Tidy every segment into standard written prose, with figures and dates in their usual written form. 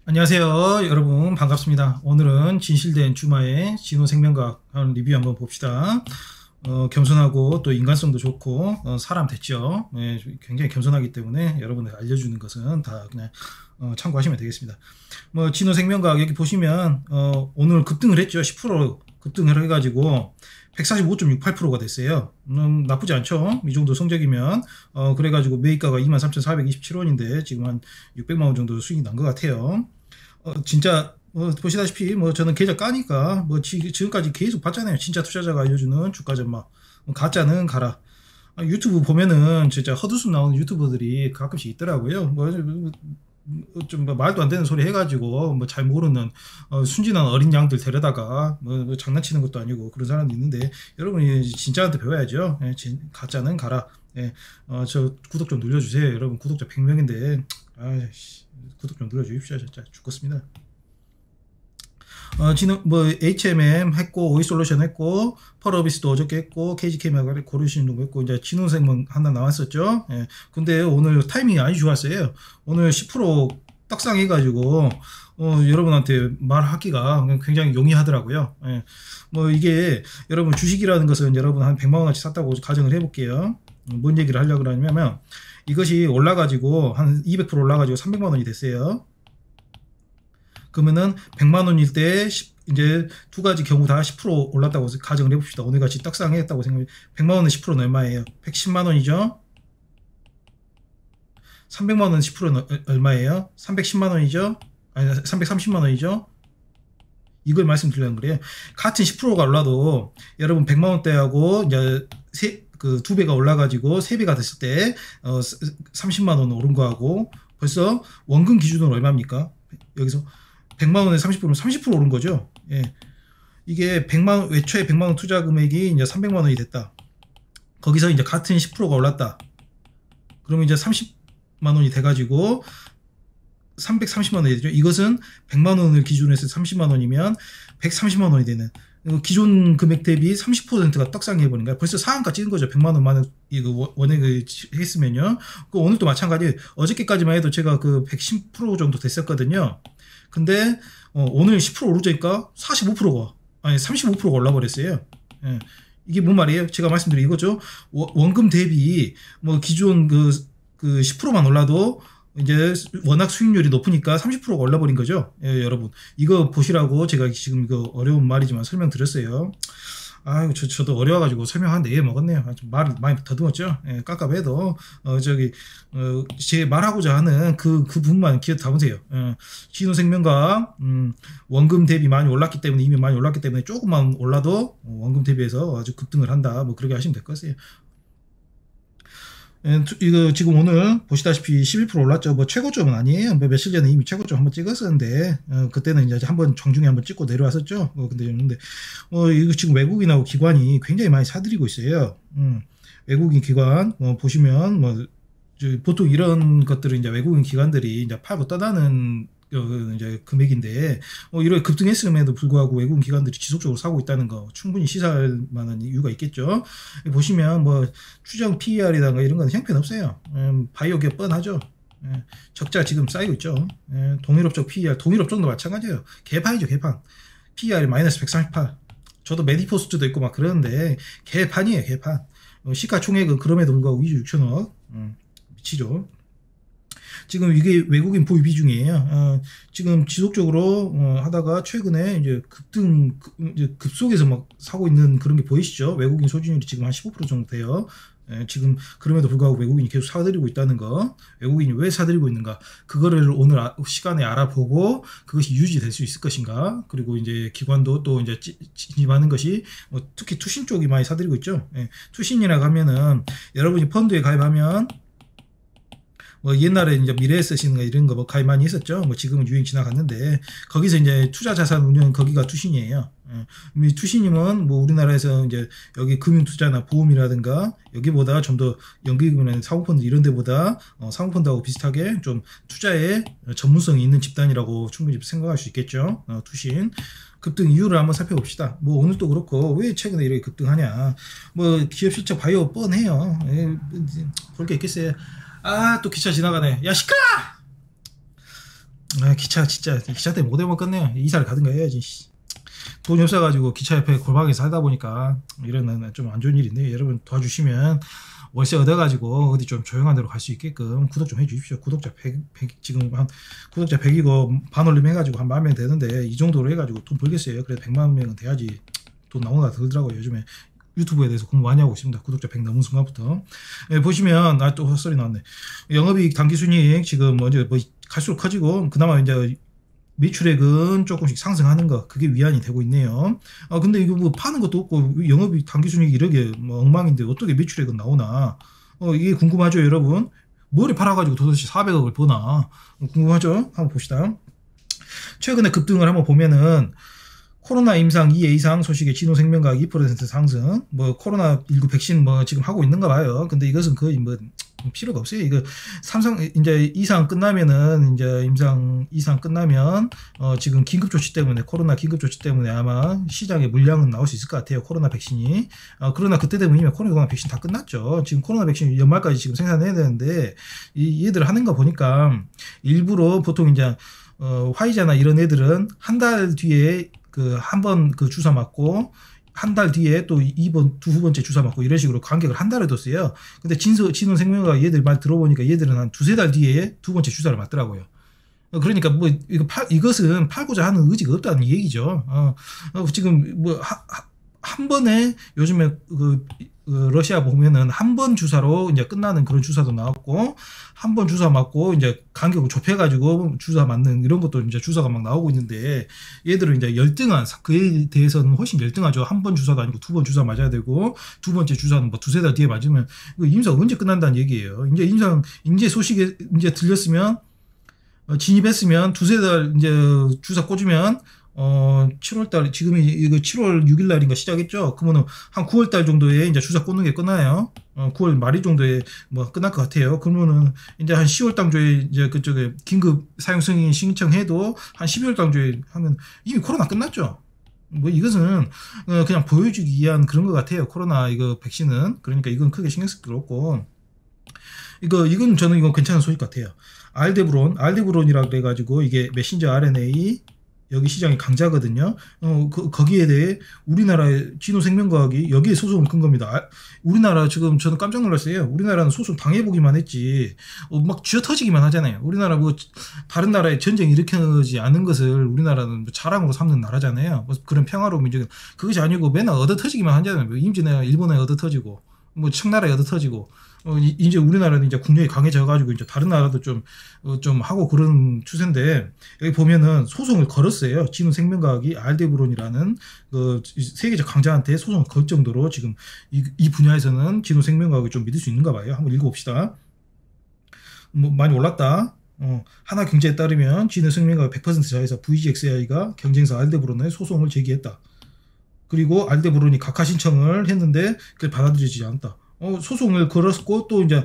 안녕하세요 여러분, 반갑습니다. 오늘은 진실된 주마의 진호생명과학 리뷰 한번 봅시다. 겸손하고 또 인간성도 좋고 사람 됐죠. 네, 굉장히 겸손하기 때문에 여러분들 알려주는 것은 다 그냥 참고하시면 되겠습니다. 뭐 진호생명과학 여기 보시면 오늘 급등을 했죠. 10% 급등을 해가지고 145.68%가 됐어요. 나쁘지 않죠. 이 정도 성적이면. 그래가지고 매입가가 23,427원인데 지금 한 600만원 정도 수익이 난 것 같아요. 진짜 보시다시피 뭐 저는 계좌 까니까 뭐 지금까지 계속 봤잖아요. 진짜 투자자가 알려주는 주가 전망. 가짜는 가라. 유튜브 보면은 진짜 헛웃음 나오는 유튜버들이 가끔씩 있더라고요. 좀 말도 안 되는 소리 해가지고 뭐 잘 모르는 순진한 어린 양들 데려다가 뭐 장난치는 것도 아니고 그런 사람도 있는데, 여러분이 진짜한테 배워야죠. 예, 가짜는 가라. 예, 저 구독 좀 눌러주세요. 여러분 구독자 100명인데 아이씨, 구독 좀 눌러주십시오. 진짜 죽겠습니다. 지금 뭐 HMM 했고 오이솔루션 했고 펄어비스도 어저께 했고 KG케미하고 고르신도 했고 이제 진호생명 하나 나왔었죠. 예. 근데 오늘 타이밍이 아주 좋았어요. 오늘 10% 떡상해가지고 여러분한테 말하기가 굉장히 용이하더라고요. 예. 뭐 이게 여러분 주식이라는 것은 여러분 한 100만 원어치 샀다고 가정을 해볼게요. 뭔 얘기를 하려고 그러냐면 이것이 올라가지고 한 200% 올라가지고 300만 원이 됐어요. 그러면은 100만 원일 때 이제 두 가지 경우 다 10% 올랐다고 가정을 해봅시다. 오늘 같이 떡상했다고 생각해. 100만 원은 10%는 얼마예요? 110만 원이죠? 300만 원은 10%는 얼마예요? 310만 원이죠? 아니 330만 원이죠? 이걸 말씀드리려는 거예요. 같은 10%가 올라도 여러분 100만 원대하고 이제 그 2배가 올라가지고 3배가 됐을 때 30만 원 오른 거하고 벌써 원금 기준으로 얼마입니까? 여기서 100만 원에 30%면 30% 오른 거죠. 예. 이게 100만 원, 외초에 100만 원 투자 금액이 이제 300만 원이 됐다. 거기서 이제 같은 10%가 올랐다. 그러면 이제 30만 원이 돼가지고 330만 원이 되죠. 이것은 100만 원을 기준으로 해서 30만 원이면 130만 원이 되는, 기존 금액 대비 30%가 떡상해 버린 거야. 벌써 상한가 찍은 거죠. 100만 원만 이거 원액을 했으면요. 오늘도 마찬가지. 어저께까지만 해도 제가 그 110% 정도 됐었거든요. 근데 오늘 10% 오르니까 45%가 아니 35%가 올라버렸어요. 예. 이게 뭔 말이에요? 제가 말씀드린 이거죠. 원금 대비 뭐 기존 그 10%만 올라도 이제 워낙 수익률이 높으니까 30%가 올라버린 거죠. 예, 여러분 이거 보시라고 제가 지금 이거 어려운 말이지만 설명드렸어요. 아유, 저도 어려워가지고 설명하는데 예 먹었네요. 좀 말을 많이 더듬었죠. 예, 깝깝해도 제 말하고자 하는 그 부분만 기억 담으세요. 신호생명과 원금 대비 많이 올랐기 때문에, 이미 많이 올랐기 때문에 조금만 올라도 원금 대비해서 아주 급등을 한다. 뭐 그렇게 하시면 될 것이에요. 이거 지금 오늘 보시다시피 11% 올랐죠. 뭐 최고점은 아니에요. 뭐 며칠 전에 이미 최고점 한번 찍었었는데 그때는 이제 한번 정중히 한번 찍고 내려왔었죠. 근데 이거 지금 외국인하고 기관이 굉장히 많이 사들이고 있어요. 외국인 기관 보시면 뭐 보통 이런 것들은 이제 외국인 기관들이 이제 팔고 떠나는 이제 금액인데 이렇게 급등했음에도 불구하고 외국인 기관들이 지속적으로 사고 있다는 거 충분히 시사할 만한 이유가 있겠죠. 보시면 뭐 추정 PER이라든가 이런 건 형편없어요. 바이오 기업 뻔하죠. 적자 지금 쌓이고 있죠. 동일업종 PER, 동일업종도 마찬가지예요. 개판이죠, 개판. PER이 마이너스 138. 저도 메디포스트도 있고 막 그러는데 개판이에요, 개판. 시가총액은 그럼에도 불구하고 2조 6천억. 미치죠. 지금 이게 외국인 보유 비중이에요. 지금 지속적으로 하다가 최근에 이제 이제 급속해서 막 사고 있는 그런 게 보이시죠? 외국인 소진율이 지금 한 15% 정도 돼요. 지금 그럼에도 불구하고 외국인이 계속 사들이고 있다는 거. 외국인이 왜 사들이고 있는가? 그거를 오늘 시간에 알아보고 그것이 유지될 수 있을 것인가? 그리고 이제 기관도 또 이제 진입하는 것이 특히 투신 쪽이 많이 사들이고 있죠. 투신이라고 하면은 여러분이 펀드에 가입하면 뭐 옛날에 이제 미래에셋인가 이런 거 뭐 가입 많이 했었죠. 뭐 지금은 유행 지나갔는데 거기서 이제 투자 자산 운용 거기가 투신이에요. 투신이면 뭐 우리나라에서 이제 여기 금융 투자나 보험이라든가 여기보다 좀 더 연기금이나 사모펀드 이런 데보다 사모펀드하고 비슷하게 좀 투자에 전문성이 있는 집단이라고 충분히 생각할 수 있겠죠. 투신 급등 이유를 한번 살펴봅시다. 뭐 오늘도 그렇고 왜 최근에 이렇게 급등하냐. 뭐 기업 실적 바이오 뻔해요. 볼 게 있겠어요. 또 기차 지나가네. 야, 시끄러! 기차 진짜 기차 때문에 못 해먹겠네요. 이사를 가든가 해야지. 돈이 없어가지고 기차 옆에 골방에 살다 보니까 이런 좀 안 좋은 일인데 여러분 도와주시면 월세 얻어가지고 어디 좀 조용한 데로 갈 수 있게끔 구독 좀 해주십시오. 구독자 100 지금 한 구독자 100이고 반올림 해가지고 한 10,000명 되는데 이 정도로 해가지고 돈 벌겠어요. 그래도 100만 명은 돼야지 돈 나오나 들더라고요. 요즘에 유튜브에 대해서 공부 많이 하고 있습니다. 구독자 100 넘은 순간부터. 보시면 또 헛소리 나왔네. 영업이익 당기순이익 지금 먼저 뭐 갈수록 커지고 그나마 이제 매출액은 조금씩 상승하는 거 그게 위안이 되고 있네요. 근데 이거 뭐 파는 것도 없고 영업이익 당기순이익 이렇게 뭐 엉망인데 어떻게 매출액은 나오나? 이게 궁금하죠, 여러분? 뭐를 팔아가지고 도대체 400억을 버나? 궁금하죠? 한번 봅시다. 최근에 급등을 한번 보면은 코로나 임상 2회 이상 소식에 진호생명과학 2% 상승. 뭐 코로나19 백신 뭐 지금 하고 있는가 봐요. 근데 이것은 거의 뭐 필요가 없어요. 이거 삼성 이제 이상 끝나면은 이제 임상 이상 끝나면 지금 긴급 조치 때문에 코로나 긴급 조치 때문에 아마 시장에 물량은 나올 수 있을 것 같아요. 코로나 백신이. 그러나 그때 되면 이미 코로나 백신 다 끝났죠. 지금 코로나 백신 연말까지 지금 생산해야 되는데 얘들 하는 거 보니까 일부러 보통 이제 화이자나 이런 애들은 한 달 뒤에 그 한 번 그 주사 맞고 한 달 뒤에 또 2번 두 번째 주사 맞고 이런 식으로 간격을 한 달을 뒀어요. 근데 진원생명과 얘들 말 들어보니까 얘들은 한 두세 달 뒤에 두 번째 주사를 맞더라고요. 그러니까 뭐 이것은 팔고자 하는 의지가 없다는 얘기죠. 지금 뭐 한 번에 요즘에 러시아 보면은 한 번 주사로 이제 끝나는 그런 주사도 나왔고 한 번 주사 맞고 이제 간격을 좁혀가지고 주사 맞는 이런 것도 이제 주사가 막 나오고 있는데 얘들은 이제 열등한 그에 대해서는 훨씬 열등하죠. 한 번 주사가 아니고 두 번 주사 맞아야 되고 두 번째 주사는 뭐 두세 달 뒤에 맞으면 임상 언제 끝난다는 얘기예요. 이제 임상 이제 소식이 이제 들렸으면 진입했으면 두세 달 이제 주사 꽂으면 7월달 지금이 이거 7월 6일날인가 시작했죠. 그러면 한 9월달 정도에 이제 주사 꽂는 게 끝나요. 9월 말일 정도에 뭐 끝날 것 같아요. 그러면은 이제 한 10월 당초에 이제 그쪽에 긴급 사용 승인 신청해도 한 12월 당초에 하면 이미 코로나 끝났죠. 뭐 이것은 그냥 보여주기 위한 그런 것 같아요. 코로나 이거 백신은. 그러니까 이건 크게 신경 쓸 필요 없고 이건 저는 이건 괜찮은 소식 같아요. 알데브론이라고 그래가지고 이게 메신저 RNA 여기 시장이 강자거든요. 거기에 대해 우리나라의 진호생명과학이 여기에 소송을 건 겁니다. 우리나라 지금 저는 깜짝 놀랐어요. 우리나라는 소송 당해보기만 했지 막 쥐어터지기만 하잖아요. 우리나라 뭐 다른 나라에 전쟁 일으키지 않은 것을 우리나라는 뭐 자랑으로 삼는 나라잖아요. 뭐 그런 평화로운 민족 그것이 아니고 맨날 얻어터지기만 하잖아요. 뭐 임진왜란 일본에 얻어터지고 뭐 청나라에 얻어터지고 이제 우리나라는 이제 국력이 강해져가지고 이제 다른 나라도 좀 하고 그런 추세인데 여기 보면은 소송을 걸었어요. 진호생명과학이 알데브론이라는 그 세계적 강자한테 소송을 걸 정도로 지금 이 분야에서는 진호생명과학을 좀 믿을 수 있는가 봐요. 한번 읽어봅시다. 뭐 많이 올랐다. 하나경제에 따르면 진호생명과학 100% 자회사 VGXAI가 경쟁사 알데브론에 소송을 제기했다. 그리고 알데브론이 각하 신청을 했는데 그게 받아들여지지 않았다. 소송을 걸었고 또 이제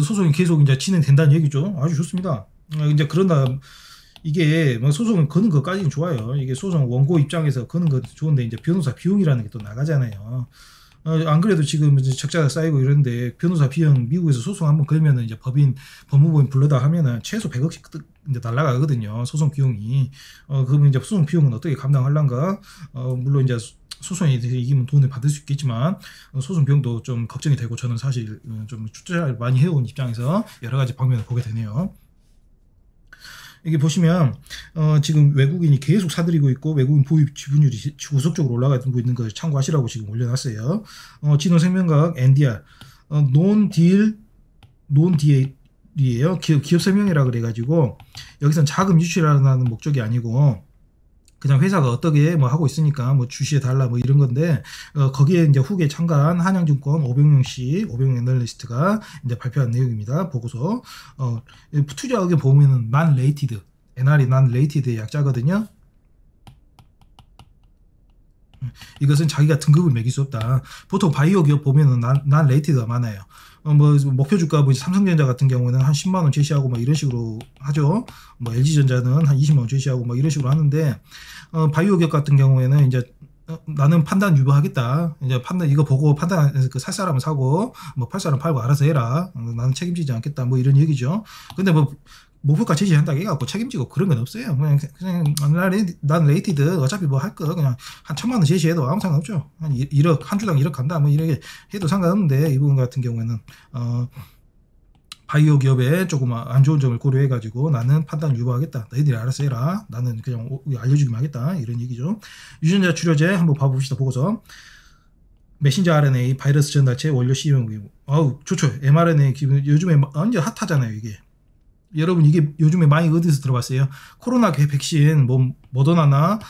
소송이 계속 이제 진행된다는 얘기죠. 아주 좋습니다. 이제 그러나 이게 뭐 소송을 거는 것까지는 좋아요. 이게 소송 원고 입장에서 거는 것 좋은데 이제 변호사 비용이라는 게 또 나가잖아요. 안 그래도 지금 이제 적자가 쌓이고 이런데 변호사 비용 미국에서 소송 한번 걸면은 이제 법무법인 불러다 하면은 최소 100억씩 이제 날라가거든요. 소송 비용이. 그러면 이제 소송 비용은 어떻게 감당할란가? 물론 이제 소송에 대해서 이기면 돈을 받을 수 있겠지만 소송 비용도 좀 걱정이 되고 저는 사실 좀 투자를 많이 해온 입장에서 여러 가지 방면을 보게 되네요. 이게 보시면 지금 외국인이 계속 사들이고 있고 외국인 보유 지분율이 지속적으로 올라가고 있는 걸 참고하시라고 지금 올려놨어요. 진호생명과학 NDR 논딜이에요. 기업 설명이라 그래가지고 여기선 자금 유출하는 목적이 아니고 그냥 회사가 어떻게 뭐 하고 있으니까 뭐 주시해 달라 뭐 이런 건데 거기에 이제 후기에 참가한 한양증권 오병용 애널리스트가 이제 발표한 내용입니다. 보고서 투자 의견 보면은 non rated NR이 non rated의 약자거든요. 이것은 자기가 등급을 매길 수 없다. 보통 바이오 기업 보면은 non rated가 많아요. 뭐 목표 주가 뭐 삼성전자 같은 경우는 한 10만 원 제시하고 뭐 이런 식으로 하죠. 뭐 LG전자는 한 20만 원 제시하고 뭐 이런 식으로 하는데 바이오 기업 같은 경우에는 이제 나는 판단 유보하겠다. 이제 이거 보고 판단해서 살 사람은 사고 뭐 팔 사람 팔고 알아서 해라. 나는 책임지지 않겠다. 뭐 이런 얘기죠. 근데 뭐 목표가 제시한다고 해갖고 책임지고 그런 건 없어요. 그냥 난 레이티드 어차피 뭐 할 거 그냥 한 1,000만 원 제시해도 아무 상관없죠. 한 1억, 한 주당 1억 간다 뭐 이렇게 해도 상관없는데, 이분 같은 경우에는 바이오 기업에 조금 안 좋은 점을 고려해가지고 나는 판단을 유보하겠다. 너희들이 알아서 해라. 나는 그냥 알려주기만 하겠다. 이런 얘기죠. 유전자 치료제 한번 봐봅시다. 보고서. 메신저 RNA 바이러스 전달체 원료 시험. 아우 좋죠. mRNA 기분 요즘에 완전 핫하잖아요. 이게. 여러분 이게 요즘에 많이 어디서 들어봤어요? 코로나 백신 뭐 모더나나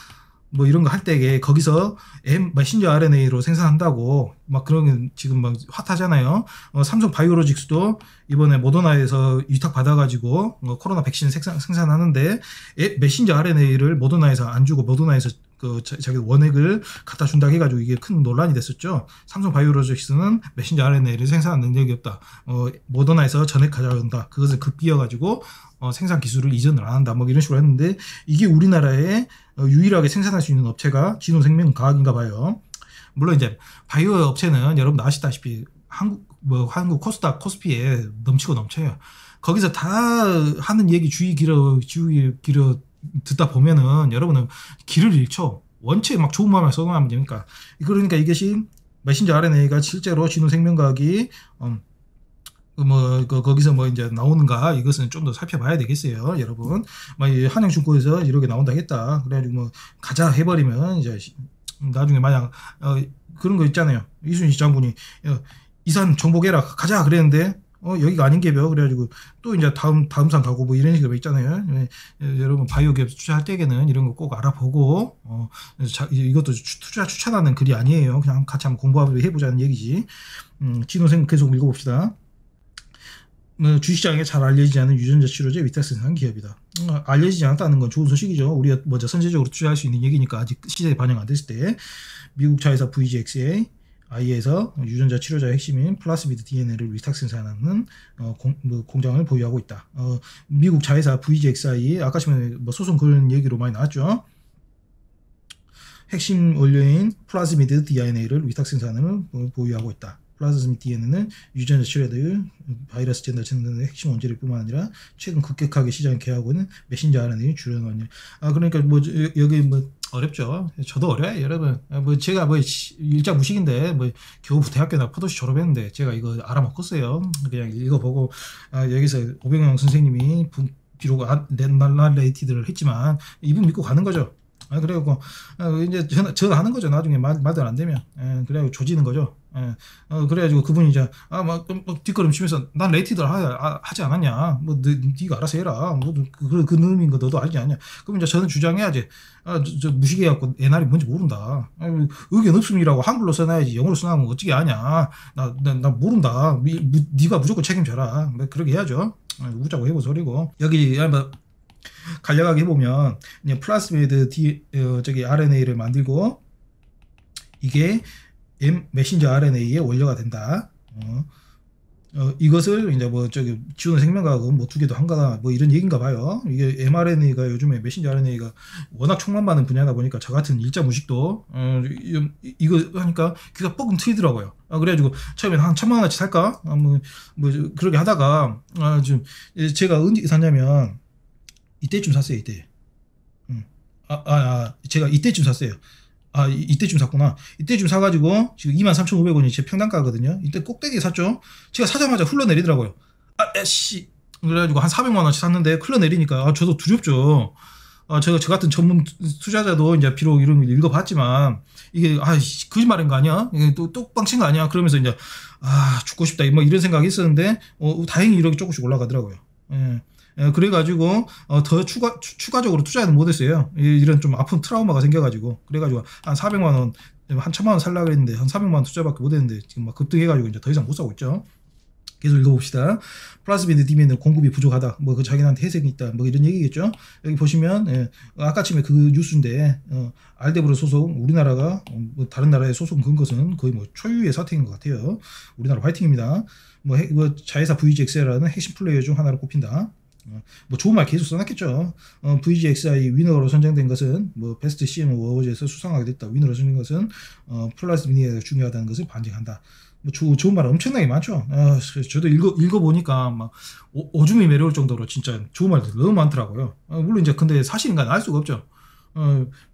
뭐 이런 거 할 때에 거기서 메신저 RNA로 생산한다고 막 그런 게 지금 막 핫하잖아요. 삼성 바이오로직스도 이번에 모더나에서 위탁 받아가지고 코로나 백신 생산하는데 메신저 RNA를 모더나에서 안 주고 모더나에서 자기 원액을 갖다 준다고 해가지고 이게 큰 논란이 됐었죠. 삼성 바이오로직스는 메신저 RNA를 생산한 능력이 없다. 모더나에서 전액 가져간다. 그것을 급비어가지고 생산 기술을 이전을 안 한다. 뭐 이런 식으로 했는데, 이게 우리나라에 유일하게 생산할 수 있는 업체가 진호생명과학인가 봐요. 물론 이제 바이오 업체는 여러분 아시다시피 한국 코스닥 코스피에 넘치고 넘쳐요. 거기서 다 하는 얘기 주의 길어 듣다 보면은 여러분은 길을 잃죠. 원체 막 좋은 말만 써놓으면 되니까. 그러니까 이것이 메신저 RNA가 실제로 진호생명과학이 거기서 뭐 이제 나오는가, 이것은 좀 더 살펴봐야 되겠어요, 여러분. 한양증권에서 이렇게 나온다겠다. 그래가지고 뭐 가자 해버리면 이제 나중에 만약 그런 거 있잖아요. 이순신 장군이 이산 정복해라 가자 그랬는데 여기가 아닌 게벼. 그래가지고 또 이제 다음 산 가고 뭐 이런 식으로 있잖아요. 여러분 바이오 기업 투자할 때에는 이런 거 꼭 알아보고 이것도 투자 추천하는 글이 아니에요. 그냥 같이 한번 공부하고 해보자는 얘기지. 진호생 계속 읽어봅시다. 주식시장에 잘 알려지지 않은 유전자 치료제 위탁 생산 기업이다. 알려지지 않았다는 건 좋은 소식이죠. 우리가 먼저 선제적으로 투자할 수 있는 얘기니까. 아직 시대에 반영 안 됐을 때 미국 차회사 VGXA 아이에서 유전자 치료자의 핵심인 플라스미드 DNA를 위탁 생산하는 공장을 보유하고 있다. 미국 자회사 VGXI 아까 전에 뭐 소송 그런 얘기로 많이 나왔죠. 핵심 원료인 플라스미드 DNA를 위탁 생산을 보유하고 있다. 플라스미드 DNA는 유전자 치료제의 바이러스 전달 등의 핵심 원재료 뿐만 아니라 최근 급격하게 시장에 개하고 있는 메신저 RNA 주요 원료. 그러니까 뭐 여기 뭐 어렵죠. 저도 어려워요, 여러분. 제가 일자 무식인데 겨우 대학교나 포도시 졸업했는데 제가 이거 알아먹었어요. 그냥 읽어보고 여기서 오병영 선생님이 비록 넷날레이티드를 했지만 이분 믿고 가는 거죠. 그래갖고 이제 전화하는 거죠. 나중에 말도 안 되면. 그래가지고 조지는 거죠. 그래가지고 그분이 이제 뒷걸음 치면서 난 레이티드를 하지 않았냐. 네가 알아서 해라. 그 놈인 거 너도 알지 않냐. 그럼 이제 저는 주장해야지. 저 무식해갖고 애날이 뭔지 모른다. 의견 없음이라고 한글로 써놔야지 영어로 써놔면 어떻게 아냐. 나 모른다. 네가 무조건 책임져라. 그렇게 해야죠. 웃자고 해보 소리고. 여기 간략하게 해보면 플라스미드 RNA를 만들고 이게 메신저 RNA의 원료가 된다. 이것을 이제 지원 생명과학은 두 개도 한가다 이런 얘기인가 봐요. 이게 mRNA가 요즘에 메신저 RNA가 워낙 촉만 많은 분야다 보니까 저 같은 일자 무식도 이거 하니까 귀가 뻑 트이더라고요. 그래가지고 처음에는 한 1,000만 원어치 살까? 그렇게 하다가 좀 제가 언제 샀냐면 이때쯤 샀어요. 이때. 제가 이때쯤 샀어요. 이때쯤 샀구나. 이때쯤 사가지고 지금 23,500원이 제 평단가거든요. 이때 꼭대기에 샀죠. 제가 사자마자 흘러내리더라고요. 그래가지고 한 400만원치 샀는데 흘러내리니까 저도 두렵죠. 저 같은 전문 투자자도 이제 비록 이런 걸 읽어봤지만 이게 거짓말인 거 아니야? 이게 또 똑방친 거 아니야? 그러면서 이제 죽고 싶다 이런 생각이 있었는데 다행히 이렇게 조금씩 올라가더라고요. 그래가지고 더 추가적으로 투자는 못했어요. 이런 좀 아픈 트라우마가 생겨가지고. 그래가지고 한 400만원 한 1,000만원 살려고 했는데 한 400만원 투자밖에 못했는데 지금 막 급등해가지고 이제 더 이상 못 사고 있죠. 계속 읽어봅시다. 플라스미드 DNA는 공급이 부족하다. 그 자기한테 혜택이 있다. 이런 얘기겠죠. 여기 보시면 아까쯤에 그 뉴스인데 알데브로 소속 우리나라가 다른 나라에 소속 건 것은 거의 초유의 사태인 것 같아요. 우리나라 화이팅입니다. 자회사 VGX라는 핵심 플레이어 중 하나로 꼽힌다. 좋은 말 계속 써놨겠죠. VGXI 위너로 선정된 것은 베스트 CM 어워즈에서 수상하게 됐다. 위너로 선정된 것은 플라스미드가 중요하다는 것을 반증한다. 뭐 좋은 말 엄청나게 많죠. 저도 읽어보니까 막 오줌이 매려울 정도로 진짜 좋은 말들 너무 많더라고요. 물론 이제 근데 사실인가는 알 수가 없죠.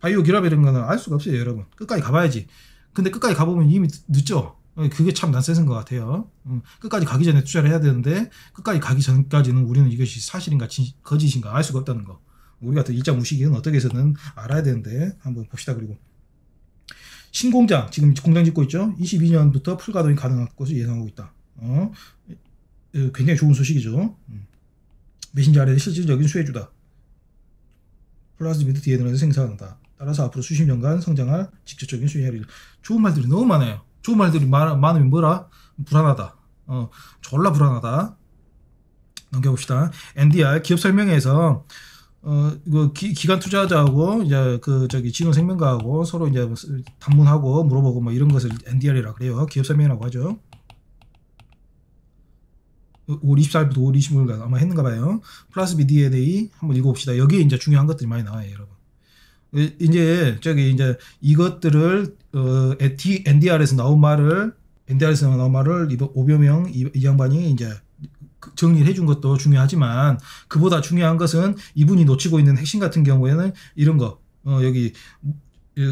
바이오 기랍 이런 거는 알 수가 없어요, 여러분. 끝까지 가봐야지. 근데 끝까지 가보면 이미 늦죠. 그게 참 난센인 것 같아요. 끝까지 가기 전에 투자를 해야 되는데 끝까지 가기 전까지는 우리는 이것이 사실인가 거짓인가 알 수가 없다는 거. 우리 같은 일자 무식인은 어떻게 해서는 알아야 되는데 한번 봅시다. 그리고 신공장 지금 공장 짓고 있죠. 22년부터 풀가동이 가능할 것을 예상하고 있다. 굉장히 좋은 소식이죠. 메신저 아래에 실질적인 수혜주다. 플라스미드 DNA를 생산한다. 따라서 앞으로 수십 년간 성장할 직접적인 수혜를. 좋은 말들이 너무 많아요. 좋은 말들이 많으면 뭐라? 불안하다. 졸라 불안하다. 넘겨봅시다. NDR 기업 설명회에서 이거 기관 투자자하고 이제 진흥생명과하고 서로 이제 담문하고 물어보고 뭐 이런 것을 NDR이라고 그래요. 기업 설명이라고 하죠. 5월 24일부터 5월 25일까지 아마 했는가 봐요. 플러스 BDNA 한번 읽어봅시다. 여기에 이제 중요한 것들이 많이 나와요, 여러분. 이제 이제 이것들을 NDR에서 나온 말을 오병명 이 양반이 이제 정리를 해준 것도 중요하지만 그보다 중요한 것은 이분이 놓치고 있는 핵심 같은 경우에는 이런 거 여기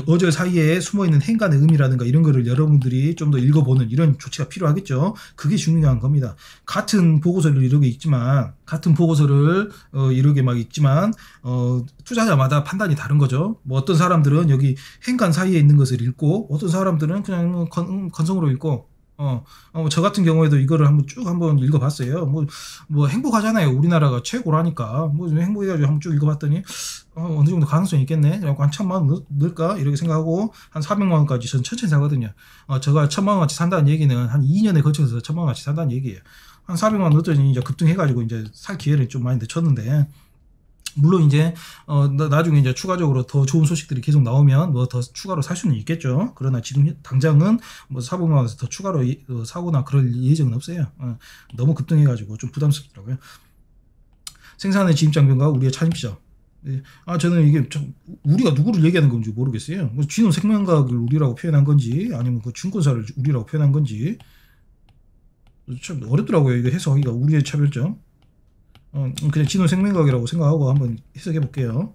어절 사이에 숨어있는 행간의 의미라든가 이런 거를 여러분들이 좀 더 읽어보는 이런 조치가 필요하겠죠. 그게 중요한 겁니다. 같은 보고서를 이렇게 읽지만 투자자마다 판단이 다른 거죠. 뭐 어떤 사람들은 여기 행간 사이에 있는 것을 읽고 어떤 사람들은 그냥 건성으로 읽고 저 같은 경우에도 이거를 한번 읽어봤어요. 뭐 행복하잖아요. 우리나라가 최고라니까. 뭐 행복해가지고 한번 쭉 읽어봤더니, 어느 정도 가능성이 있겠네. 그래갖고 한 1,000만 원 넣을까? 이렇게 생각하고, 한 400만 원까지 전 천천히 사거든요. 제가 1,000만 원 같이 산다는 얘기는 한 2년에 걸쳐서 1,000만 원 같이 산다는 얘기예요. 한 400만 원 넣었더니 이제 급등해가지고 이제 살 기회를 좀 많이 늦췄는데, 물론 이제 나중에 이제 추가적으로 더 좋은 소식들이 계속 나오면 뭐 더 추가로 살 수는 있겠죠. 그러나 지금 당장은 뭐 400만 원에서 더 추가로 사거나 그럴 예정은 없어요. 너무 급등해가지고 좀 부담스럽더라고요. 생산의 진입장벽과 우리의 차입시죠. 저는 이게 우리가 누구를 얘기하는 건지 모르겠어요. 뭐 진흥생명과학을 우리라고 표현한 건지 아니면 그 증권사를 우리라고 표현한 건지 참 어렵더라고요. 이거 해석하기가. 우리의 차별점. 그냥 진흥생명과학이라고 생각하고 한번 해석해 볼게요.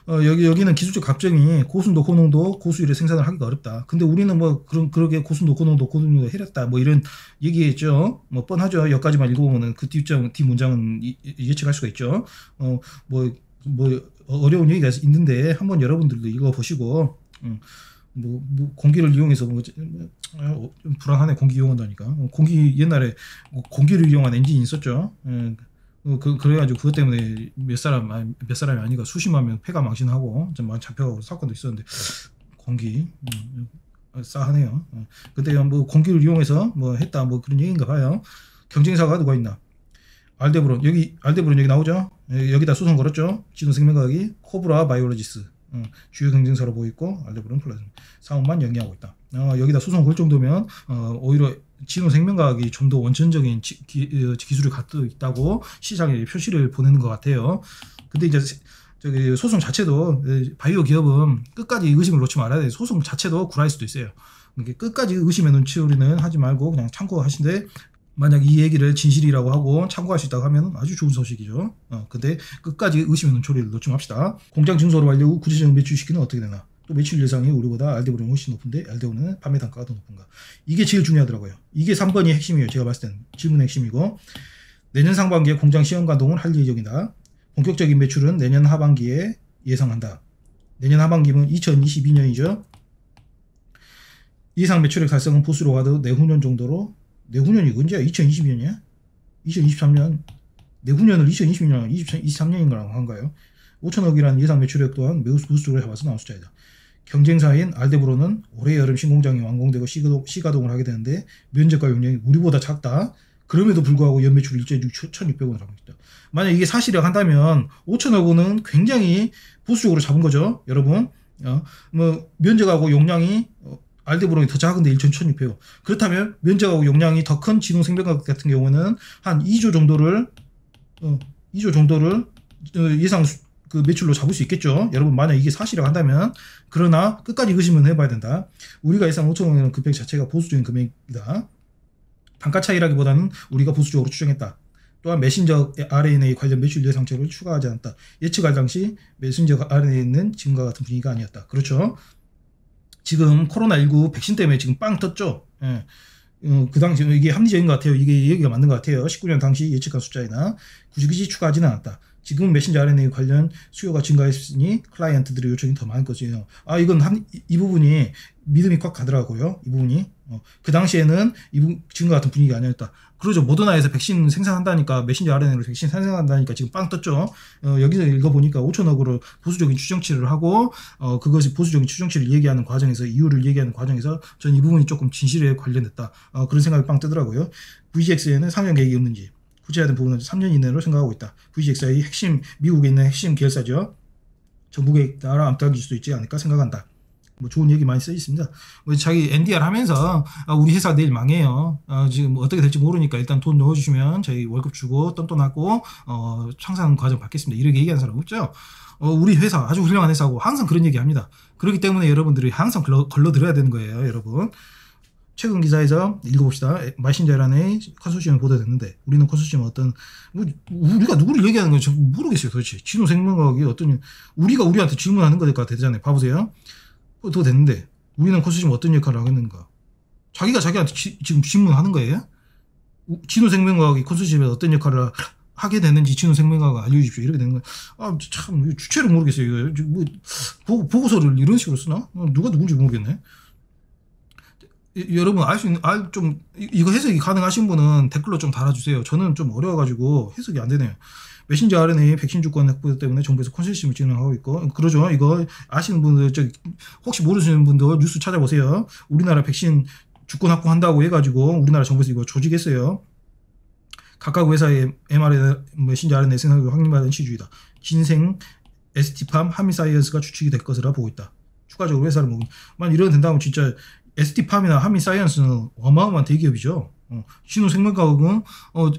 여기는 기술적 갑정이 고순도, 고농도, 고수율의 생산을 하기가 어렵다. 근데 우리는 뭐 그러게 고순도, 고농도, 고농도를 해렸다. 뭐 이런 얘기했죠. 뭐 뻔하죠. 여기까지만 읽어보면 그 뒷문장은 예측할 수가 있죠. 뭐 어려운 얘기가 있는데 한번 여러분들도 읽어보시고, 공기를 이용해서 좀 불안하네. 공기 이용한다니까. 옛날에 공기를 이용한 엔진이 있었죠. 그래가지고 그것 때문에 몇 사람이 아니고 수십만 명 폐가 망신하고 좀 많이 잡혀가고 사건도 있었는데 공기 싸하네요. 그때 뭐 공기를 이용해서 뭐 했다 뭐 그런 얘기인가 봐요. 경쟁사가 누가 있나? 알데브론 여기 나오죠. 여기다 소송 걸었죠. 진흥생명과학이 코브라 바이오로지스 주요 경쟁사로 보이고 알데브론 플라즘 상업만 영위하고 있다. 여기다 소송 걸 정도면 오히려 진흥생명과학이 좀 더 원천적인 기술을 갖고 있다고 시장에 표시를 보내는 것 같아요. 근데 이제 소송 자체도 바이오 기업은 끝까지 의심을 놓지 말아야 돼요. 소송 자체도 구라일 수도 있어요. 끝까지 의심의 눈치우리는 하지 말고 그냥 참고하신데 만약 이 얘기를 진실이라고 하고 참고할 수 있다고 하면 아주 좋은 소식이죠. 근데 끝까지 의심의 눈초리를 놓지 맙시다. 공장 증소로 완료 후 구체적인 매출 시기는 어떻게 되나? 또 매출 예상이 우리보다 알데브론이 훨씬 높은데 알데브론은 판매 단가가 더 높은가? 이게 제일 중요하더라고요. 이게 3번이 핵심이에요. 제가 봤을 때는 질문의 핵심이고 내년 상반기에 공장 시험 가동을 할 예정이다. 본격적인 매출은 내년 하반기에 예상한다. 내년 하반기면 2022년이죠. 예상 매출액 달성은 보수로 가도 내후년 정도로 내후년이 언제야? 2022년이야? 2023년 내후년을 2022년 2023년인가라고 한가요? 5천억이라는 예상 매출액 또한 매우 보수적으로 해봐서 나온 숫자이다. 경쟁사인 알데브론은 올해 여름 신공장이 완공되고 시가동을 하게 되는데 면적과 용량이 우리보다 작다. 그럼에도 불구하고 연매출 1,600원을 하고 있다. 만약 이게 사실이라고 한다면 5천억 원은 굉장히 보수적으로 잡은 거죠, 여러분. 뭐 면적하고 용량이 알데브론이 더 작은데 1,600원. 그렇다면 면적하고 용량이 더 큰 진흥생명과학 같은 경우는 한 2조 정도를 예상 그 매출로 잡을 수 있겠죠. 여러분 만약 이게 사실이라고 한다면. 그러나 끝까지 의심은 해봐야 된다. 우리가 예상 5천 원이라는 금액 자체가 보수적인 금액이다. 단가 차이라기보다는 우리가 보수적으로 추정했다. 또한 메신저 RNA 관련 매출 예상치를 추가하지 않았다. 예측할 당시 메신저 RNA는 지금과 같은 분위기가 아니었다. 그렇죠. 지금 코로나19 백신 때문에 지금 빵 떴죠. 예. 그 당시 이게 합리적인 것 같아요. 이게 얘기가 맞는 것 같아요. 19년 당시 예측한 숫자이나 굳이 추가하지는 않았다. 지금 메신저 RNA 관련 수요가 증가했으니 클라이언트들의 요청이 더 많을 것이에요. 이건 이 부분이 믿음이 꽉 가더라고요. 이 부분이. 그 당시에는 지금과 같은 분위기가 아니었다. 그러죠. 모더나에서 백신 생산한다니까, 메신저 RNA로 백신 생산한다니까 지금 빵 떴죠. 여기서 읽어보니까 5천억으로 보수적인 추정치를 하고, 그것이 보수적인 추정치를 얘기하는 과정에서, 이유를 얘기하는 과정에서, 저는 이 부분이 조금 진실에 관련됐다. 그런 생각이 빵 뜨더라고요. VGX에는 3년 계획이 없는지, 구체화된 부분은 3년 이내로 생각하고 있다. VGX의 핵심, 미국에 있는 핵심 계열사죠. 전국에 따라 암흑일 수도 있지 않을까 생각한다. 뭐 좋은 얘기 많이 써 있습니다. 자기 NDR 하면서 우리 회사 내일 망해요. 지금 뭐 어떻게 될지 모르니까 일단 돈 넣어주시면 저희 월급 주고 똔똔하고 창산 과정 받겠습니다. 이렇게 얘기하는 사람 없죠. 우리 회사 아주 훌륭한 회사고 항상 그런 얘기 합니다. 그렇기 때문에 여러분들이 항상 걸러 들어야 되는 거예요, 여러분. 최근 기사에서 읽어봅시다. 메신저 RNA 컨소시엄이 보도됐는데 우리는 컨소시엄 어떤 우리가 누구를 얘기하는 건지 모르겠어요. 도대체 진호생명과학이 어떤 우리가 우리한테 질문하는 거니까 되잖아요. 봐보세요. 더 됐는데 우리는 컨소시엄 어떤 역할을 하겠는가? 자기가 자기한테 지금 질문하는 거예요. 진호생명과학이 컨소시엄에 어떤 역할을 하게 되는지 진호생명과학 알려주십시오. 이렇게 되는 거예요. 참 주체를 모르겠어요. 이거 뭐 보고서를 이런 식으로 쓰나? 누가 누군지 모르겠네. 여러분 이거 해석이 가능하신 분은 댓글로 좀 달아주세요. 저는 좀 어려워가지고 해석이 안 되네요. 메신저 RNA 백신 주권 확보 때문에 정부에서 컨소시엄을 진행하고 있고, 그러죠. 이거 아시는 분들, 혹시 모르시는 분들 뉴스 찾아보세요. 우리나라 백신 주권 확보한다고 해가지고 우리나라 정부에서 이거 조직했어요. 각각 회사의 mRNA 메신저 RNA 생산을 확립하는 시주이다. 진생, ST팜, 한미사이언스가 주축이 될 것이라 보고 있다. 추가적으로 회사를 만약 이러면 된다면 진짜 ST팜이나 한미사이언스는 어마어마한 대기업이죠. 진호생명과학은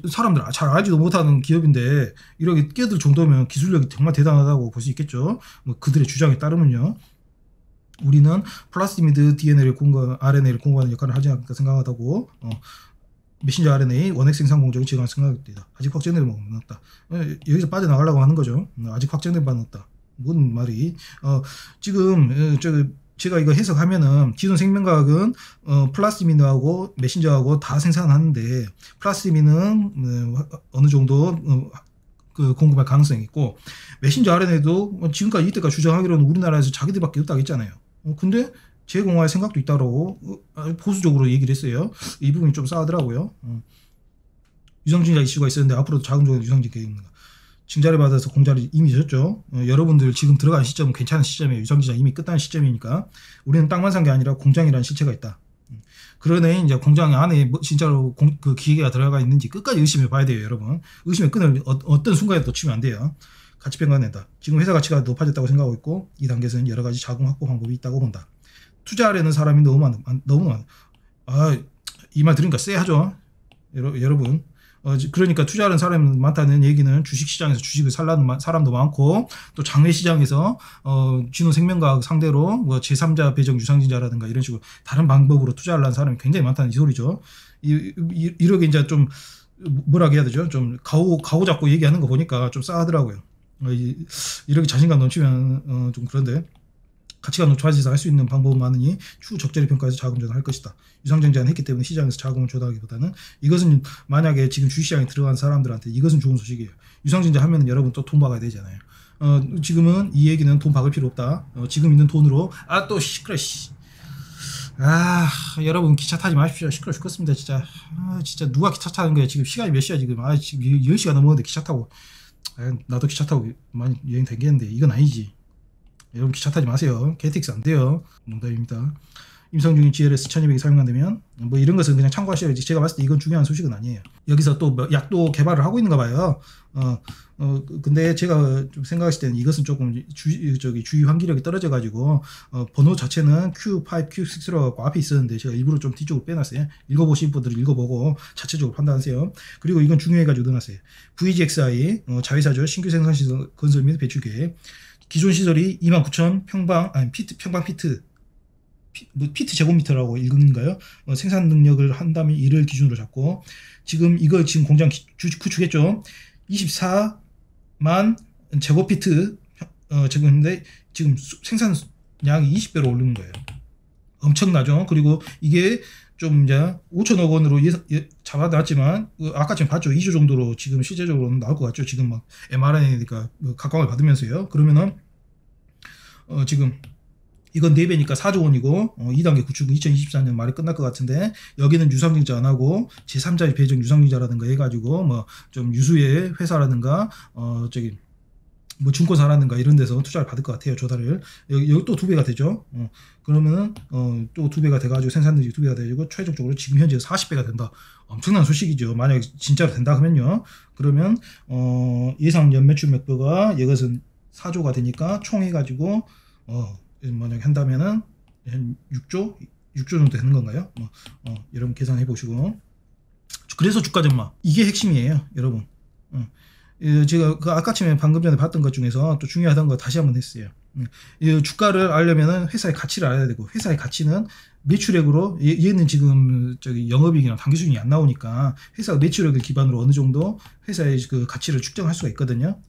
사람들 잘 알지도 못하는 기업인데 이렇게 끼어들 정도면 기술력이 정말 대단하다고 볼 수 있겠죠. 뭐 그들의 주장에 따르면요. 우리는 플라스미드 RNA를 공급하는 역할을 하지 않을까 생각하다고 메신저 RNA 원액 생산 공정을 지금 생각합니다. 아직 확정된 바는 없다. 여기서 빠져나가려고 하는 거죠. 아직 확정된 바는 없다. 뭔 말이 지금 제가 이거 해석하면은 진호생명과학은 플라스미드하고 메신저하고 다 생산하는데 플라스미드는 어느 정도 그 공급할 가능성이 있고 메신저 RNA도 지금까지 이때까지 주장하기로는 우리나라에서 자기들밖에 없다고 했잖아요. 근데 제공할 생각도 있다고 보수적으로 얘기를 했어요. 이 부분이 좀 싸하더라고요. 유상증자 이슈가 있었는데 앞으로도 자금적인 유상증자 계획입니다. 징자를 받아서 공자를 이미 졌죠. 여러분들 지금 들어간 시점은 괜찮은 시점이에요. 유상증자 이미 끝난 시점이니까 우리는 땅만 산 게 아니라 공장이라는 실체가 있다. 그러네 이제 공장 안에 진짜로 그 기계가 들어가 있는지 끝까지 의심해 봐야 돼요, 여러분. 의심의 끈을 어떤 순간에 놓치면 안 돼요. 가치 평가낸다. 지금 회사 가치가 높아졌다고 생각하고 있고 이 단계에서는 여러 가지 자금 확보 방법이 있다고 본다. 투자하려는 사람이 너무 많아. 이 말 들으니까 쎄하죠, 여러분. 그러니까 투자하는 사람이 많다는 얘기는 주식시장에서 주식을 살라는 사람도 많고 또 장외시장에서 진호생명과학 상대로 뭐 제3자 배정 유상증자라든가 이런 식으로 다른 방법으로 투자하려는 사람이 굉장히 많다는 이 소리죠. 이렇게 이제 좀 뭐라고 해야 되죠? 좀 가오 잡고 얘기하는 거 보니까 좀 싸하더라고요. 이렇게 자신감 넘치면 좀 그런데 가치가 높아져서 할 수 있는 방법은 많으니 추후 적절히 평가해서 자금 조달할 것이다. 유상증자는 했기 때문에 시장에서 자금을 조달하기보다는 이것은 만약에 지금 주식시장에 들어간 사람들한테 이것은 좋은 소식이에요. 유상증자 하면 여러분 또 돈 박아야 되잖아요. 지금은 이 얘기는 돈 박을 필요 없다. 지금 있는 돈으로 또 시끄러. 여러분 기차 타지 마십시오. 시끄러 죽겠습니다. 진짜 누가 기차 타는 거야. 지금 시간이 몇 시야 지금. 지금 10시가 넘었는데 기차 타고. 나도 기차 타고 많이 여행 다니겠는데 이건 아니지. 여러분 기차 타지 마세요. KTX 안 돼요. 농담입니다. 임성중이 GLS 1200이 사용한다면 뭐 이런 것은 그냥 참고하셔야지. 제가 봤을 때 이건 중요한 소식은 아니에요. 여기서 또 약도 개발을 하고 있는가 봐요. 근데 제가 좀 생각했을 때는 이것은 조금 주의 환기력이 떨어져가지고 번호 자체는 Q5, Q6라고 앞에 있었는데 제가 일부러 좀 뒤쪽으로 빼놨어요. 읽어보신 분들은 읽어보고 자체적으로 판단하세요. 그리고 이건 중요해가지고 넣어놨어요. VGXI 자회사죠. 신규 생산시설 건설 및 배출 계획. 기존 시설이 29,000 평방 아니 평방 피트 피트 제곱미터라고 읽은가요? 생산 능력을 한다면 이를 기준으로 잡고 지금 이거 지금 공장 구축했죠. 24만 제곱피트 제곱인데 지금 생산량이 20배로 오르는 거예요. 엄청나죠. 그리고 이게 좀 이제 5천억 원으로 잡아놨지만 아까 지금 봤죠. 2조 정도로 지금 실제적으로는 나올 것 같죠. 지금 막 mRNA니까 각광을 받으면서요. 그러면은 지금 이건 4배니까 4조 원이고 2단계 구축은 2024년 말에 끝날 것 같은데 여기는 유상증자 안 하고 제3자의 배정 유상증자라든가 해가지고 뭐 좀 유수의 회사라든가 저기 뭐 증권사라든가 이런 데서 투자를 받을 것 같아요. 조달을 여기 또 2배가 되죠. 그러면은 또 2배가 돼가지고 생산력이 2배가 되고 최종적으로 지금 현재 40배가 된다. 엄청난 소식이죠. 만약 진짜로 된다 하면요. 그러면 예상 연매출 목표가 이것은 4조가 되니까 총 해가지고 만약 한다면은 한 6조 정도 되는 건가요? 여러분 계산해 보시고. 그래서 주가 전망 이게 핵심이에요, 여러분. 제가 아까 아침에 방금 전에 봤던 것 중에서 또 중요하다는 거 다시 한번 했어요. 이 주가를 알려면은 회사의 가치를 알아야 되고, 회사의 가치는 매출액으로 얘는 지금 저기 영업이익이나 당기순이익이 안 나오니까 회사 매출액을 기반으로 어느 정도 회사의 그 가치를 측정할 수가 있거든요.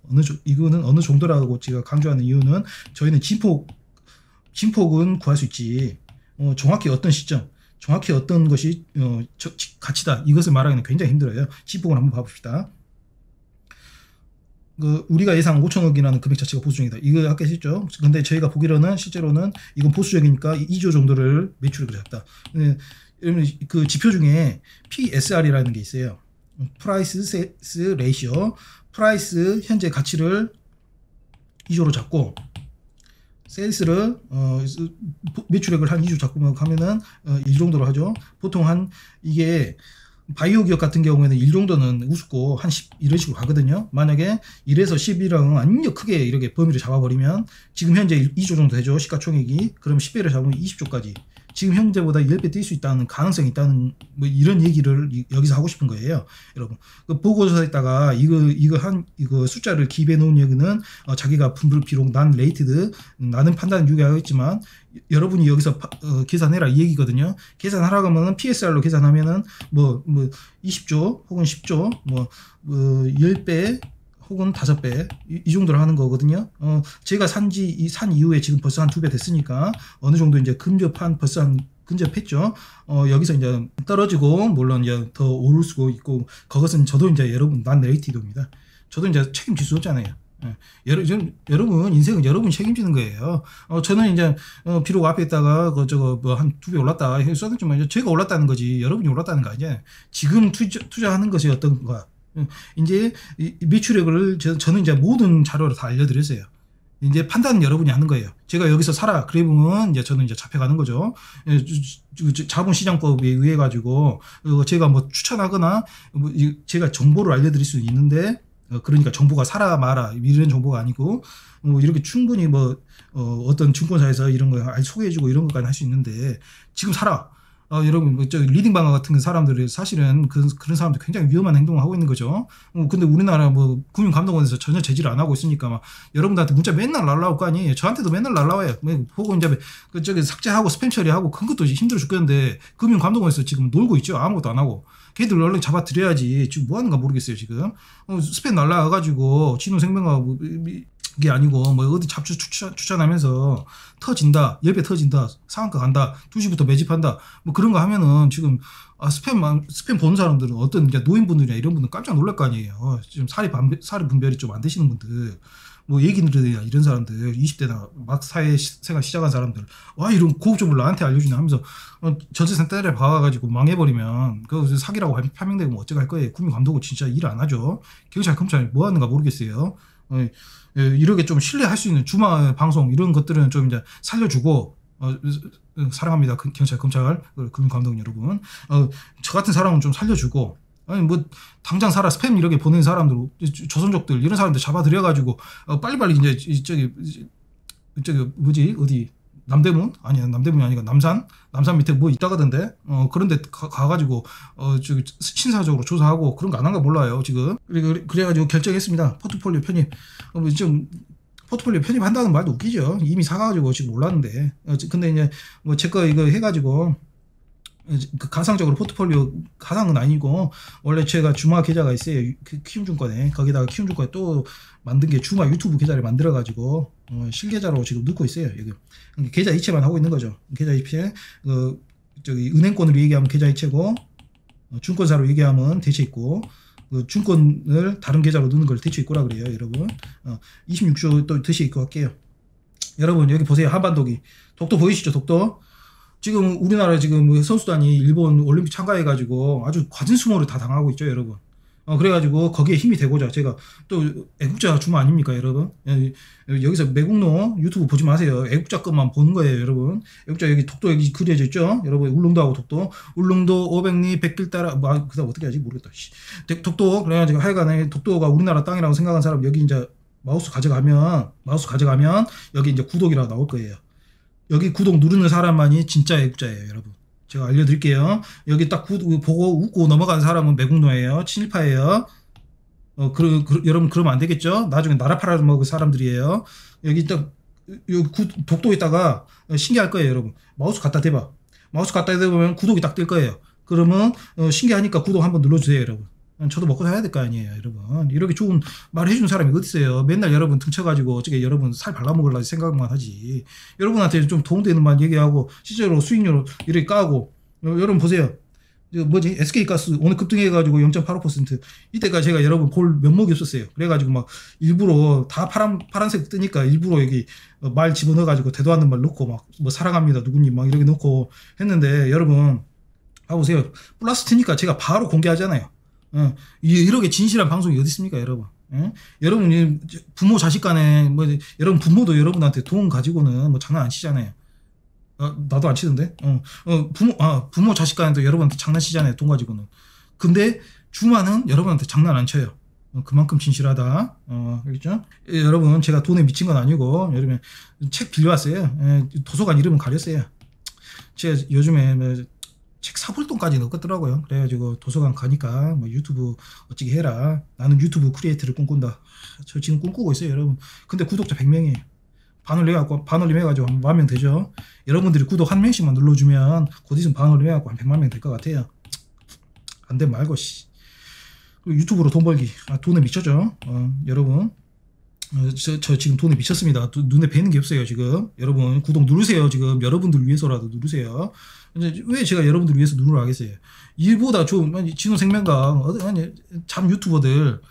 이거는 어느 정도라고 제가 강조하는 이유는 저희는 진폭은 구할 수 있지. 정확히 어떤 시점, 정확히 어떤 것이 가치다. 이것을 말하기는 굉장히 힘들어요. 진폭을 한번 봐봅시다. 우리가 예상 5천억이라는 금액 자체가 보수적이다. 이거 아까 했죠. 근데 저희가 보기로는 실제로는 이건 보수적이니까 2조 정도를 매출을 잡다. 그 지표 중에 PSR이라는 게 있어요. 프라이스 세일스 레이시오. 프라이스 현재 가치를 2조로 잡고 세일스를 매출액을 한 2조 잡고 가면은 1 정도로 하죠. 보통 한 이게 바이오 기업 같은 경우에는 1 정도는 우습고 한 10 이런 식으로 가거든요. 만약에 1에서 10이랑 완전 크게 이렇게 범위를 잡아버리면 지금 현재 2조 정도 되죠. 시가총액이. 그럼 10배를 잡으면 20조까지. 지금 현재보다 10배 뛸 수 있다는 가능성이 있다는 뭐 이런 얘기를 여기서 하고 싶은 거예요. 여러분. 그 보고서에다가 이거 숫자를 기입해 놓은 얘기는 자기가 비록 난 레이티드 나는 판단은 유리하겠지만 여러분이 여기서 계산해라 이 얘기거든요. 계산하라고 하면은 PSR로 계산하면은 뭐 20조 혹은 10조 10배 혹은 5배 이 정도로 하는 거거든요. 제가 산 이후에 지금 벌써 한 2배 됐으니까 어느 정도 이제 벌써 한 근접했죠. 여기서 이제 떨어지고 물론 이제 더 오를 수도 있고 그것은 저도 이제 여러분 난 레이티드입니다. 저도 이제 책임질 수 없잖아요. 여러분 인생은 여러분이 책임지는 거예요. 저는 이제 비록 앞에 있다가 한 2배 올랐다 써줬지만 제가 올랐다는 거지 여러분이 올랐다는 거 아니야. 지금 투자하는 것이 어떤 거야. 이제 매출액을 저는 이제 모든 자료를 다 알려드렸어요. 이제 판단은 여러분이 하는 거예요. 제가 여기서 사라 그러면 이제 저는 이제 잡혀가는 거죠. 자본시장법에 의해 가지고 제가 뭐 추천하거나 제가 정보를 알려드릴 수 있는데 그러니까 정보가 사라 마라 이런 정보가 아니고 이렇게 충분히 어떤 증권사에서 이런 거 소개해주고 이런 것까지 할 수 있는데 지금 사라. 여러분, 리딩 방어 같은 사람들이 사실은 그런 사람들 굉장히 위험한 행동을 하고 있는 거죠. 근데 우리나라 금융감독원에서 전혀 제지를 안 하고 있으니까 여러분들한테 문자 맨날 날라올 거 아니에요. 저한테도 맨날 날라와요. 혹은 이제 삭제하고 스팸 처리하고 큰 것도 힘들어 죽겠는데 금융감독원에서 지금 놀고 있죠. 아무것도 안 하고. 걔들 얼른 잡아드려야지. 지금 뭐 하는가 모르겠어요, 지금. 스팸 날라와가지고 진호생명하고 그게 아니고 어디 잡주 추천하면서 터진다 10배 터진다 상한가 간다 2시부터 매집한다 그런 거 하면은 지금 스팸 보는 사람들은 어떤 이제 노인분들이나 이런 분들 깜짝 놀랄 거 아니에요. 지금 사리 분별이 좀 안 되시는 분들 얘기들이나 이런 사람들 20대나 막 사회생활 시작한 사람들 이런 고급 정보를 나한테 알려주냐 하면서 전세산 때려 박아가지고 망해버리면 그 사기라고 판명되고 어쩌고 할 거예요. 국민감독은 진짜 일 안 하죠. 경찰 검찰이 뭐 하는가 모르겠어요. 이렇게 좀 신뢰할 수 있는 주말 방송 이런 것들은 좀 이제 살려주고 사랑합니다. 경찰, 검찰, 금융감독 여러분. 저 같은 사람은 좀 살려주고, 아니, 뭐, 당장 살아, 스팸 이렇게 보내는 사람들, 조선족들, 이런 사람들 잡아들여가지고, 빨리빨리 이제, 뭐지, 어디, 남대문? 아니야, 남대문이 아니고, 남산 밑에 뭐 있다가던데? 그런데 가가지고, 저기, 신사적으로 조사하고, 그런 거 안 한 거 몰라요, 지금. 그래가지고 결정했습니다. 포트폴리오 편입. 좀, 포트폴리오 편입한다는 말도 웃기죠. 이미 사가지고 지금 올랐는데. 근데 이제, 뭐, 제 거 이거 해가지고, 그 가상적으로 포트폴리오 가상은 아니고 원래 제가 주마 계좌가 있어요. 키움증권에 거기다가 키움증권에 또 만든 게 주마 유튜브 계좌를 만들어 가지고 실계좌로 지금 넣고 있어요. 여기 계좌 이체만 하고 있는 거죠. 계좌 이체 저기 은행권으로 얘기하면 계좌 이체고 증권사로 얘기하면 대체 있고 증권을 다른 계좌로 넣는 걸 대체 있고라 그래요. 여러분 26조 또 대체 있고 할게요. 여러분 여기 보세요. 한반도기 독도 보이시죠? 독도 지금 우리나라 지금 선수단이 일본 올림픽 참가해가지고 아주 과진 수모를 다 당하고 있죠, 여러분. 그래가지고 거기에 힘이 되고자 제가 또 애국자 주마 아닙니까, 여러분? 여기서 매국노 유튜브 보지 마세요. 애국자 것만 보는 거예요, 여러분. 애국자 여기 독도 여기 그려져 있죠, 여러분. 울릉도하고 독도, 울릉도 500리 100길 따라 뭐 그다음 어떻게 하지 모르겠다. 독도 그래가지고 하여간에 독도가 우리나라 땅이라고 생각하는 사람 여기 이제 마우스 가져가면 여기 이제 구독이라고 나올 거예요. 여기 구독 누르는 사람만이 진짜 애국자예요, 여러분. 제가 알려드릴게요. 여기 딱 보고 웃고 넘어가는 사람은 매국노예요. 친일파예요. 여러분, 그러면 안 되겠죠? 나중에 나라 팔아먹을 사람들이에요. 여기 딱, 여기 독도에다가 신기할 거예요, 여러분. 마우스 갖다 대봐. 마우스 갖다 대보면 구독이 딱 뜰 거예요. 그러면, 신기하니까 구독 한번 눌러주세요, 여러분. 저도 먹고 살아야 될 거 아니에요, 여러분. 이렇게 좋은 말 해주는 사람이 어디 있어요? 맨날 여러분 등쳐가지고 어떻게 여러분 살 발라먹으려고 생각만 하지. 여러분한테 좀 도움되는 말 얘기하고 실제로 수익률 이렇게 까고 여러분 보세요. 뭐지? SK가스 오늘 급등해가지고 0.85% 이때까지 제가 여러분 볼 면목이 없었어요. 그래가지고 막 일부러 다 파란색 뜨니까 일부러 여기 말 집어넣어가지고 대도 않는 말 넣고 막 뭐 사랑합니다 누구님 막 이렇게 넣고 했는데 여러분 봐보세요. 플러스 트니까 제가 바로 공개하잖아요. 이렇게 진실한 방송이 어디 있습니까, 여러분? 여러분 부모 자식 간에 뭐 여러분 부모도 여러분한테 돈 가지고는 뭐 장난 안 치잖아요. 나도 안 치던데. 부모 자식 간에도 여러분한테 장난치잖아요, 돈 가지고는. 근데 주마는 여러분한테 장난 안 쳐요. 그만큼 진실하다. 알겠죠? 여러분 제가 돈에 미친 건 아니고 여러분 책 빌려왔어요. 도서관 이름은 가렸어요. 제가 요즘에 책 사볼 돈까지 넣었더라고요. 그래가지고 도서관 가니까 뭐 유튜브 어찌게 해라. 나는 유튜브 크리에이터를 꿈꾼다. 저 지금 꿈꾸고 있어요, 여러분. 근데 구독자 100명이에요. 반올림 해가지고 한 10,000명 되죠. 여러분들이 구독 한 명씩만 눌러주면 곧 있으면 반올림 해가지고 한 100만 명 될 것 같아요. 안 되면 말고 씨. 유튜브로 돈 벌기. 돈에 미쳤죠. 여러분. 저 지금 돈에 미쳤습니다. 눈에 뵈는 게 없어요, 지금. 여러분, 구독 누르세요, 지금. 여러분들 위해서라도 누르세요. 왜 제가 여러분들 위해서 누르라 하겠어요? 이보다 좋은, 진호생명강, 잠 유튜버들,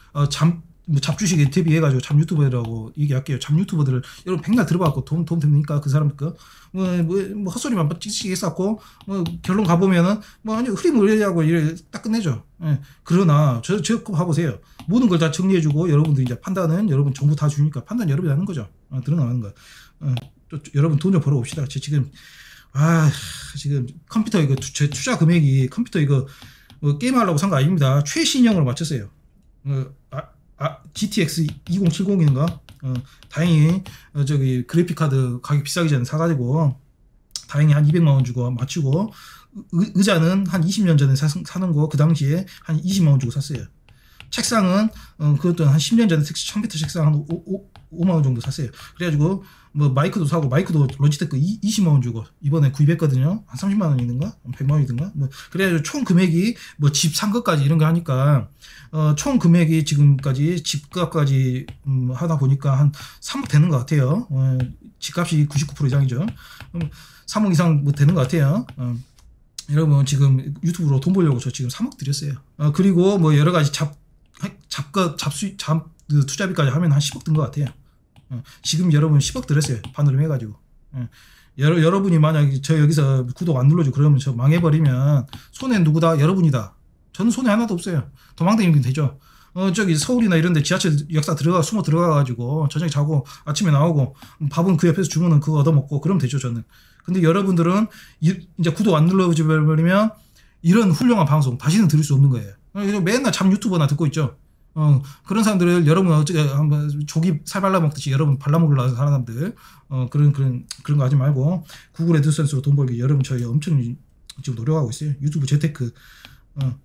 잡주식에 대비해가지고 잠 유튜버라고 얘기할게요. 잠 유튜버들을 여러분 백날 들어봐갖고 도움 됩니까? 그 사람 거? 뭐 헛소리만 찍찍이 했었고, 결론 가보면은, 흐림을 의뢰하고 이래 딱 끝내죠. 예. 그러나, 저 봐보세요. 모든 걸 다 정리해주고, 여러분들 이제 판단은 여러분 정보 다 주니까 판단 여러분이 하는 거죠. 드러나는 거. 또 여러분 돈 좀 벌어봅시다. 지금 컴퓨터 제 투자 금액이 컴퓨터 게임하려고 산 거 아닙니다. 최신형으로 맞췄어요. GTX 2070인가? 다행히 저기 그래픽카드 가격 비싸기 전에 사가지고 다행히 한 200만원 주고 맞추고 의자는 한 20년 전에 사는 거 그 당시에 한 20만원 주고 샀어요. 책상은 그것도 한 10년 전에 컴퓨터 책상 한 5만원 정도 샀어요. 그래가지고 뭐 마이크도 사고 마이크도 로지테크 20만원 주고 이번에 구입했거든요. 한 30만원 있는가? 100만원 있는가? 뭐 그래가지고 총 금액이 뭐 집 산 것까지 이런 거 하니까 총 금액이 지금까지 집값까지 하다 보니까 한 3억 되는 것 같아요. 집값이 99% 이상이죠. 3억 이상 뭐 되는 것 같아요. 여러분 지금 유튜브로 돈 벌려고 저 지금 3억 들였어요. 그리고 뭐 여러 가지 투자비까지 하면 한 10억 든 것 같아요. 지금 여러분 10억 들었어요. 반으로 해가지고. 여러분이 만약에 저 여기서 구독 안 눌러주고 그러면 저 망해버리면 손해는 누구다? 여러분이다. 저는 손해 하나도 없어요. 도망다니면 되죠. 저기 서울이나 이런데 지하철 역사 숨어 들어가가지고 저녁에 자고 아침에 나오고 밥은 그 옆에서 주문은 그거 얻어먹고 그러면 되죠, 저는. 근데 여러분들은 이제 구독 안 눌러버리면 이런 훌륭한 방송 다시는 들을 수 없는 거예요. 맨날 잠 유튜버나 듣고 있죠. 그런 사람들을 여러분 어떻게 한번 조기 살 발라먹듯이 여러분 발라먹으려는 사람들, 그런 거 하지 말고 구글 애드센스로 돈 벌기 여러분 저희 엄청 지금 노력하고 있어요. 유튜브 재테크,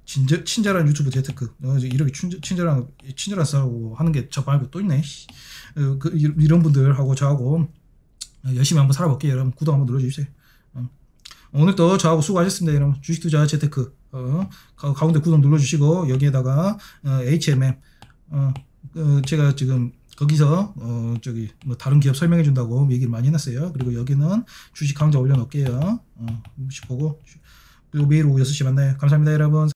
친절한 유튜브 재테크, 이렇게 친절한 싸고 하는 게 저 말고 또 있네. 이런 분들하고 저하고 열심히 한번 살아볼게요. 여러분 구독 한번 눌러주세요. 오늘도 저하고 수고하셨습니다. 여러분 주식 투자 재테크, 가운데 구독 눌러주시고 여기에다가 HMM, 제가 지금 거기서 저기 뭐 다른 기업 설명해 준다고 얘기를 많이 해놨어요. 그리고 여기는 주식 강좌 올려놓을게요. 보고 그리고 매일 오후 6시 만나요. 감사합니다 여러분.